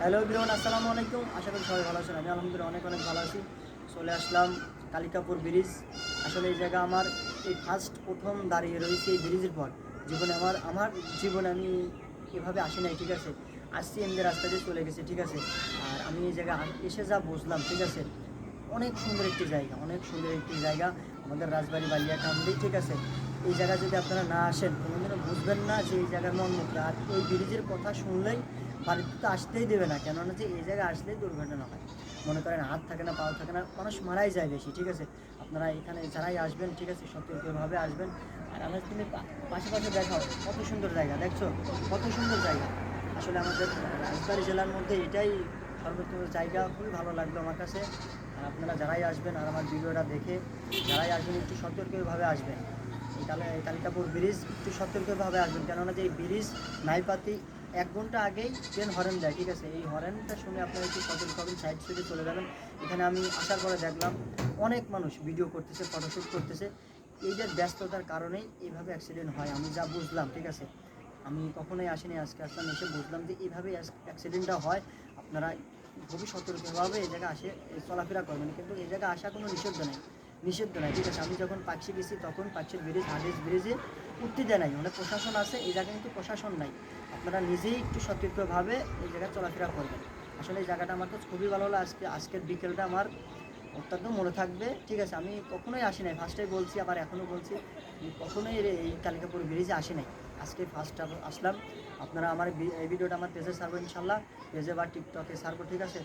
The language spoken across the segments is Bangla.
হ্যালো এভরিওয়ান, আসসালামু আলাইকুম। আশা করি সবাই ভালো আছেন। আমি আলহামদুলিল্লাহ অনেক ভালো আছি। চলে আসলাম কালিকাপুর ব্রিজ। আসলে এই জায়গা আমার এই প্রথম দাঁড়িয়ে রয়েছে এই ব্রিজের পর। আমার জীবনে আমি এভাবে আসি নাই, ঠিক আছে। আসছি এমনি রাস্তা দিয়ে চলে গেছি, ঠিক আছে। আর আমি এই জায়গা এসে যা বুঝলাম, ঠিক আছে, অনেক সুন্দর একটি জায়গা, অনেক সুন্দর একটি জায়গা আমাদের রাজবাড়ি বালিয়াকান্দি, ঠিক আছে। এই জায়গায় যদি আপনারা না আসেন কোনোদিনও বুঝবেন না যে এই জায়গার মর্মকে। আর এই ব্রিজের কথা শুনলেই বাড়িতে তো আসতেই দেবে না, কেননা যে এই জায়গায় আসলেই দুর্ঘটনা হয়। মনে করেন হাত থাকে না, পাও থাকে না, মানুষ মারাই যায় বেশি, ঠিক আছে। আপনারা এখানে যারাই আসবেন, ঠিক আছে, সতর্কভাবে আসবেন। আর আমার তুমি পাশে পাশে দেখাও কত সুন্দর জায়গা, দেখছো কত সুন্দর জায়গা। আসলে আমাদের রাজবাড়ী জেলার মধ্যে এটাই সর্বোত্তম জায়গা। খুবই ভালো লাগলো আমার কাছে। আর আপনারা যারাই আসবেন আর আমার ভিডিওটা দেখে যারাই আসবেন একটু সতর্কভাবে আসবেন। এই কালিকাপুর ব্রিজ একটু সতর্কভাবে আসবেন, কেননা যে এই ব্রিজ নাইপাতি 1 ঘন্টা আগেই ট্রেন হরেন দেয়, ঠিক আছে। এই হরেনটা শুনে আপনারা একটু সতর্ক হবেন, সাইড সাইডে চলে যাবেন। এখানে আমি আসার পরে দেখলাম অনেক মানুষ ভিডিও করতেছে, ফটোশ্যুট করতেছে। এইটার ব্যস্ততার কারণেই এইভাবে অ্যাক্সিডেন্ট হয়, আমি যা বুঝলাম, ঠিক আছে। আমি কখনোই আসিনি, আজকে আসলাম, এসে বুঝলাম যে এইভাবেই অ্যাক্সিডেন্টটা হয়। আপনারা খুবই সতর্কভাবে এই জায়গায় আসে চলাফেরা করবেন, কিন্তু এই জায়গায় আসা কোনো নিষিদ্ধ নাই, ঠিক আছে। আমি যখন পাকশি গেছি তখন পাকশির ব্রিজ হাদিস ব্রিজে উঠতে দেয় নাই, মানে প্রশাসন আছে এই জায়গায়, কিন্তু প্রশাসন নাই। আপনারা নিজেই একটু সতর্কভাবে এই জায়গায় চলাফেরা করবেন। আসলে এই জায়গাটা আমার কাছে খুবই ভালো হলো। আজকের বিকেলটা আমার অত্যন্ত মনে থাকবে, ঠিক আছে। আমি কখনোই আসি নাই, ফার্স্টেই বলছি আবার এখনও বলছি, আমি কখনোই এই কালিকাপুর ব্রিজে আসি নাই, আজকে ফার্স্ট আসলাম। আপনারা আমার এই ভিডিওটা আমার পেজে ছাড়বো ইনশাল্লাহ, পেজে বা টিকটকে ছাড়বো, ঠিক আছে।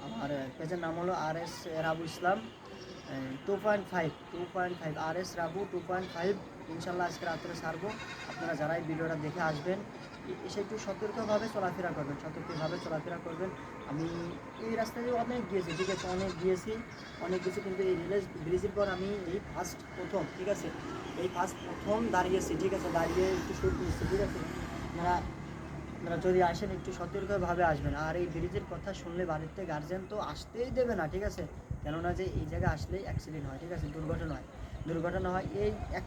আমার পেজের নাম হলো RS রাবু ইসলাম 2.5 RS রাবু 2.5। ইনশাল্লাহ আজকে রাত্রে ছাড়বো। আপনারা যারাই ভিডিওটা দেখে আসবেন এসে একটু সতর্কভাবে চলাফেরা করবেন। আমি এই রাস্তা দিয়ে অনেক গিয়েছি, ঠিক আছে, অনেক গেছি, কিন্তু এই ব্রিজের পর আমি এই প্রথম, ঠিক আছে, এই প্রথম দাঁড়িয়েছি, ঠিক আছে, দাঁড়িয়ে একটু শুট নিচ্ছি, ঠিক আছে। আপনারা আপনারা যদি আসেন একটু সতর্কভাবে আসবেন। আর এই ব্রিজের কথা শুনলে বাড়িতে গার্জেন তো আসতেই দেবে না, ঠিক আছে। কেননা যে এই জায়গায় আসলেই অ্যাক্সিডেন্ট হয়, ঠিক আছে, দুর্ঘটনা হয়। এই 1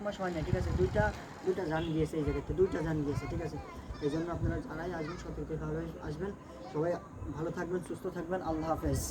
মাস হয় না, ঠিক আছে, দুইটা যান গিয়েছে এই জায়গাতে, দুইটা যান গিয়েছে, ঠিক আছে। এই জন্য আপনারা যারাই আসবেন সতর্কভাবে আসবেন। সবাই ভালো থাকবেন, সুস্থ থাকবেন। আল্লাহ হাফেজ।